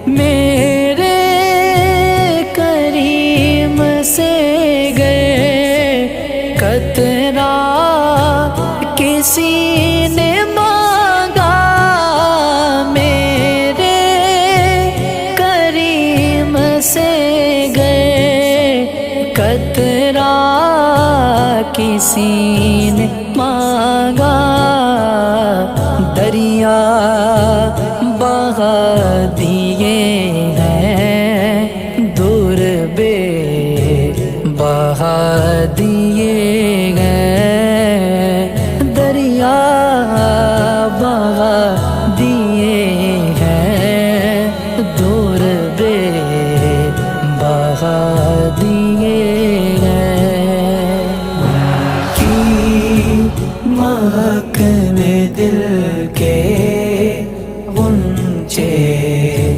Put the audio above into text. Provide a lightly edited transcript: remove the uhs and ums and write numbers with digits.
मेरे करीम से गए कतरा किसी ने मांगा, मेरे करीम से गए कतरा किसी